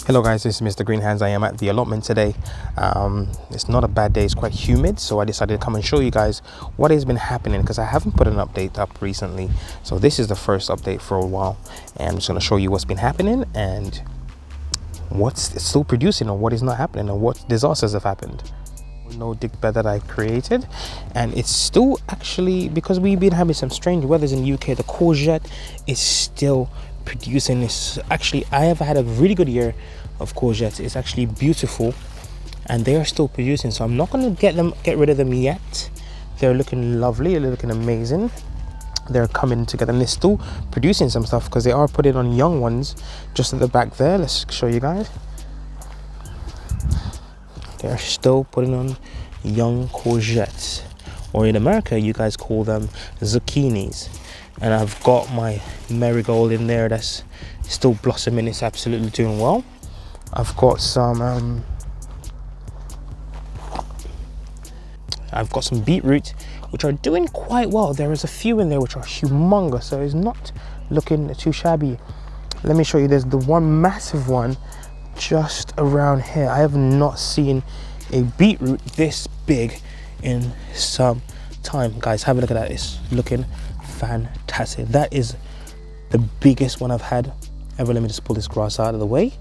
Hello guys, this is Mr. Green Hands. I am at the allotment today. It's not a bad day, it's quite humid, so I decided to come and show you guys what has been happening because I haven't put an update up recently. So this is the first update for a while, and I'm just going to show you what's been happening and what's still producing or what is not happening and what disasters have happened. No dig bed that I created, and it's still actually, because we've been having some strange weathers in the UK, the courgette is still producing. This actually, I have had a really good year of courgettes. It's actually beautiful and they are still producing, so I'm not going to get rid of them yet. They're looking lovely, they're looking amazing, they're coming together, and they're still producing some stuff because they are putting on young ones just at the back there. Let's show you guys. They're still putting on young courgettes, or in America you guys call them zucchinis. And I've got my marigold in there that's still blossoming. It's absolutely doing well. I've got some beetroot which are doing quite well. There is a few in there which are humongous, so it's not looking too shabby. Let me show you. There's the one massive one just around here. I have not seen a beetroot this big in some time. Guys, have a look at that. It's looking fantastic. That is the biggest one I've had ever. Let me just pull this grass out of the way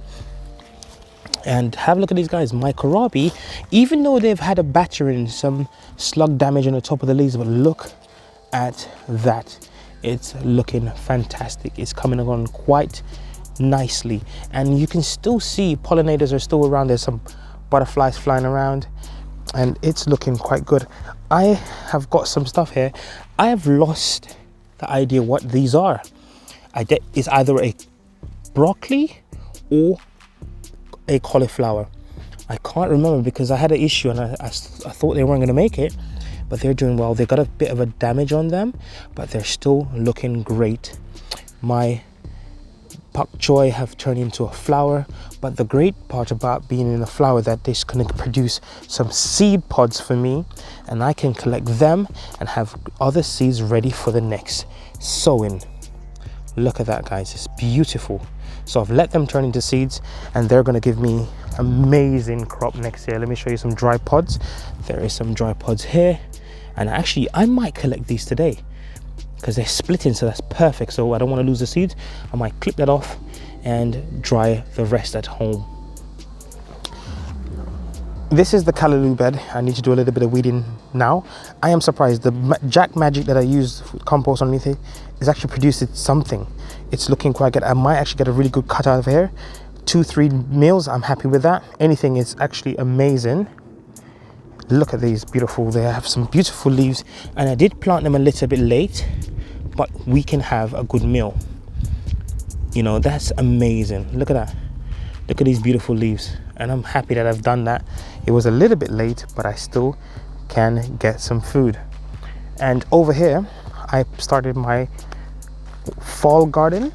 and have a look at these guys. My Kohlrabi, even though they've had a battering, some slug damage on the top of the leaves, but look at that. It's looking fantastic. It's coming along quite nicely, and you can still see pollinators are still around. There's some butterflies flying around and it's looking quite good. I have got some stuff here. I have lost the idea what these are. It's either a broccoli or a cauliflower. I can't remember because I had an issue and I thought they weren't going to make it, but they're doing well. They got a bit of a damage on them, but they're still looking great. My pak choy have turned into a flower, but the great part about being in a flower that this can produce some seed pods for me, and I can collect them and have other seeds ready for the next sowing. Look at that, guys. It's beautiful. So I've let them turn into seeds and they're going to give me amazing crop next year. Let me show you some dry pods. There is some dry pods here, and actually I might collect these today because they're splitting, so that's perfect. So I don't want to lose the seeds. I might clip that off and dry the rest at home. This is the callaloo bed. I need to do a little bit of weeding now. I am surprised. The Jack Magic that I used compost underneath it is actually producing something. It's looking quite good. I might actually get a really good cut out of here. 2-3 meals, I'm happy with that. Anything is actually amazing. Look at these beautiful, they have some beautiful leaves, and I did plant them a little bit late, but we can have a good meal. You know, that's amazing. Look at that. Look at these beautiful leaves, and I'm happy that I've done that. It was a little bit late, but I still can get some food. And over here I started my fall garden,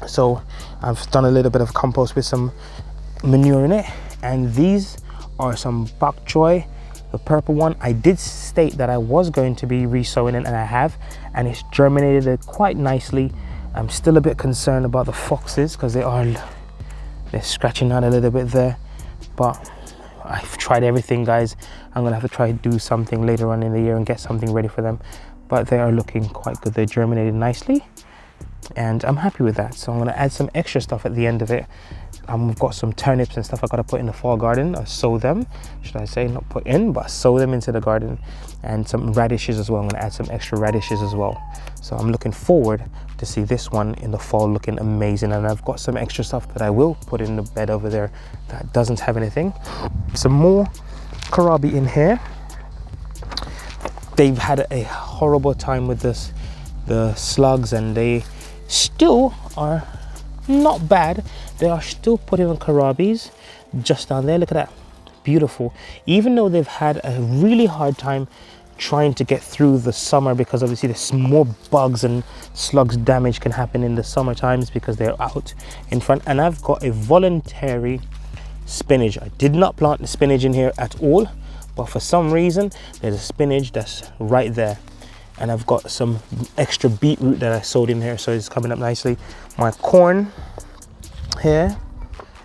so I've done a little bit of compost with some manure in it, and these are some pak choy, the purple one. I did state that I was going to be re-sowing it, and I have, and it's germinated it quite nicely. I'm still a bit concerned about the foxes because they're scratching out a little bit there, but I've tried everything, guys. I'm gonna have to try to do something later on in the year and get something ready for them, but they are looking quite good. They're germinated nicely and I'm happy with that. So I'm gonna add some extra stuff at the end of it. We've got some turnips and stuff I gotta put in the fall garden, or sow them, should I say, not put in, but sow them into the garden, and some radishes as well. I'm gonna add some extra radishes as well. So I'm looking forward to see this one in the fall looking amazing, and I've got some extra stuff that I will put in the bed over there that doesn't have anything. Some more Kohlrabi in here. They've had a horrible time with the slugs, and they still are not bad. They are still putting on Kohlrabis just down there. Look at that, beautiful. Even though they've had a really hard time trying to get through the summer, because obviously there's more bugs and slugs damage can happen in the summer times because they're out in front. And I've got a voluntary spinach. I did not plant the spinach in here at all, but for some reason there's a spinach that's right there. And I've got some extra beetroot that I sowed in here, so it's coming up nicely. My corn here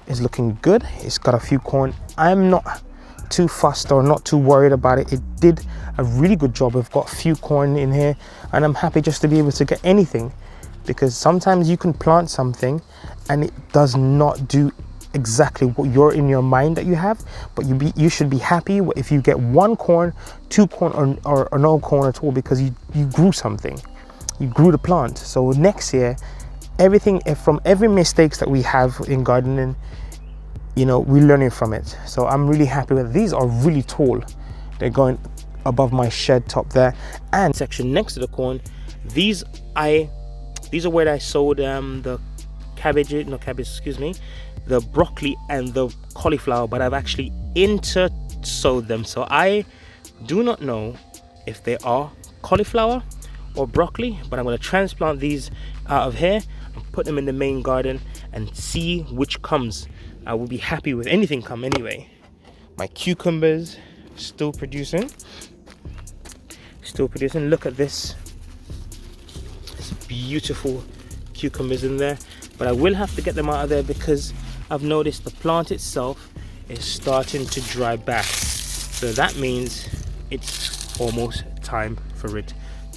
is looking good. It's got a few corn. I'm not too fussed or not too worried about it. It did a really good job. We've got a few corn in here, and I'm happy just to be able to get anything, because sometimes you can plant something and it does not do exactly what you're in your mind that you have, but you should be happy if you get 1 corn, 2 corn, or no corn at all, because you grew something, you grew the plant. So next year, everything from every mistakes that we have in gardening, you know, we're learning from it. So I'm really happy with it. These are really tall. They're going above my shed top there. And section next to the corn, these are where I sowed the the broccoli and the cauliflower, but I've actually inter-sowed them. So I do not know if they are cauliflower or broccoli, but I'm going to transplant these out of here and put them in the main garden and see which comes. I will be happy with anything come anyway. My cucumbers still producing. Look at this. It's beautiful cucumbers in there, but I will have to get them out of there because I've noticed the plant itself is starting to dry back. So that means it's almost time for it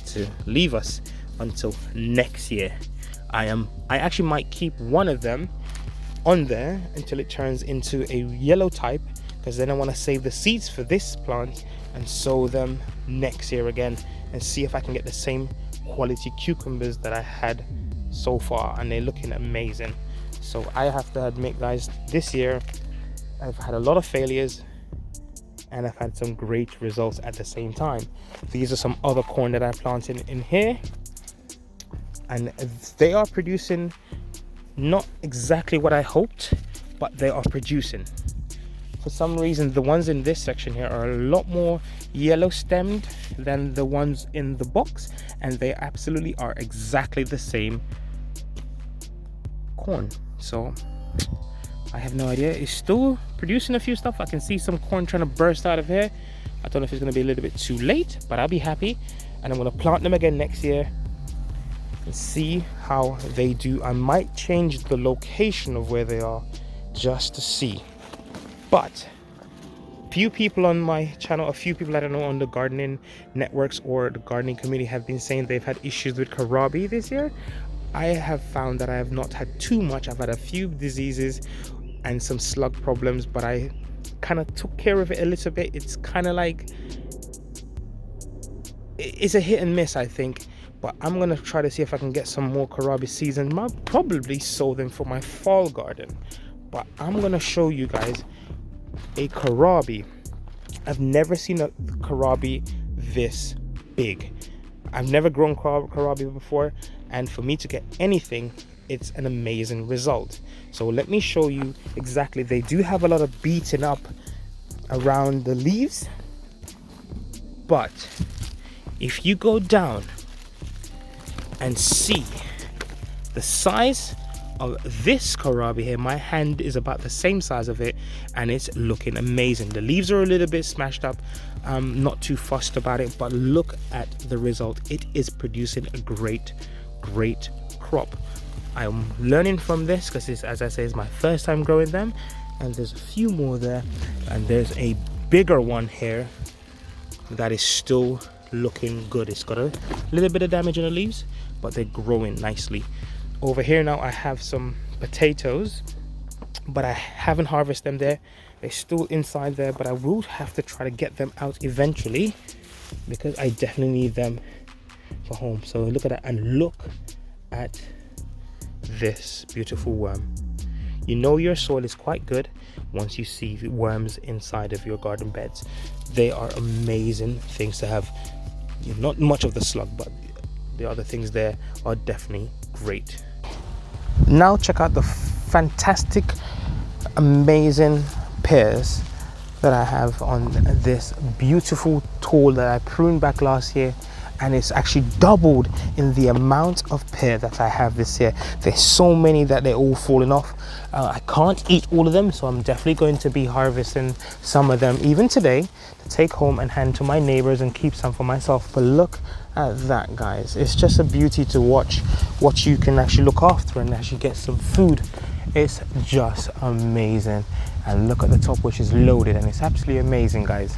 to leave us until next year. I actually might keep one of them on there until it turns into a yellow type, because then I want to save the seeds for this plant and sow them next year again and see if I can get the same quality cucumbers that I had so far, and they're looking amazing. So I have to admit, guys, this year I've had a lot of failures and I've had some great results at the same time. These are some other corn that I planted in here, and they are producing not exactly what I hoped, but they are producing. For some reason, the ones in this section here are a lot more yellow stemmed than the ones in the box, and they absolutely are exactly the same corn. So I have no idea. It's still producing a few stuff. I can see some corn trying to burst out of here. I don't know if it's going to be a little bit too late, but I'll be happy, and I'm going to plant them again next year and see how they do. I might change the location of where they are just to see. But few people on my channel, a few people I don't know on the gardening networks or the gardening community have been saying they've had issues with Kohlrabi this year. I have found that I have not had too much. I've had a few diseases and some slug problems, but I kind of took care of it a little bit. It's kind of like, it's a hit and miss, I think. But I'm going to try to see if I can get some more Kohlrabi seeds, and I'll probably sow them for my fall garden. But I'm going to show you guys a Kohlrabi. I've never seen a Kohlrabi this big. I've never grown Kohlrabi before, and for me to get anything, it's an amazing result. So let me show you exactly. They do have a lot of beaten up around the leaves, but if you go down and see the size of this Kohlrabi here, my hand is about the same size of it, and it's looking amazing. The leaves are a little bit smashed up. I'm not too fussed about it, but look at the result. It is producing a great crop. I'm learning from this because this, as I say, is my first time growing them, and there's a few more there, and there's a bigger one here that is still looking good. It's got a little bit of damage on the leaves, but they're growing nicely. Over here now I have some potatoes, but I haven't harvested them there. They're still inside there, but I will have to try to get them out eventually because I definitely need them for home. So look at that, and look at this beautiful worm. You know your soil is quite good once you see worms inside of your garden beds. They are amazing things to have. Not much of the slug, but the other things there are definitely great. Now check out the fantastic, amazing pears that I have on this beautiful tall that I pruned back last year, and it's actually doubled in the amount of pear that I have this year. There's so many that they're all falling off. I can't eat all of them, so I'm definitely going to be harvesting some of them even today to take home and hand to my neighbors and keep some for myself. But look at that, guys. It's just a beauty to watch what you can actually look after and actually get some food It's just amazing. And look at the top, which is loaded, and it's absolutely amazing, guys.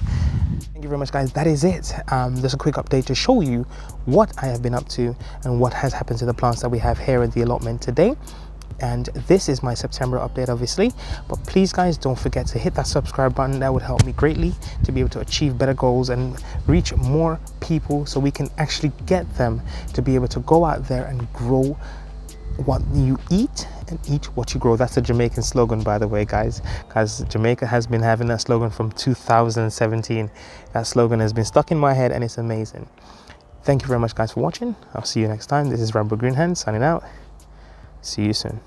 Thank you very much, guys. That is it. Just a quick update to show you what I have been up to and what has happened to the plants that we have here in the allotment today. And this is my September update, obviously, but please, guys, don't forget to hit that subscribe button. That would help me greatly to be able to achieve better goals and reach more people, so we can actually get them to be able to go out there and grow what you eat and eat what you grow. That's the Jamaican slogan, by the way, guys, because Jamaica has been having that slogan from 2017. That slogan has been stuck in my head, and it's amazing. Thank you very much, guys, for watching. I'll see you next time. This is Rambo Greenhand signing out. See you soon.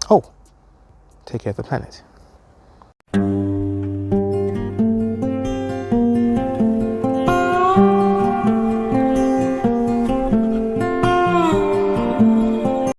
Oh, take care of the planet.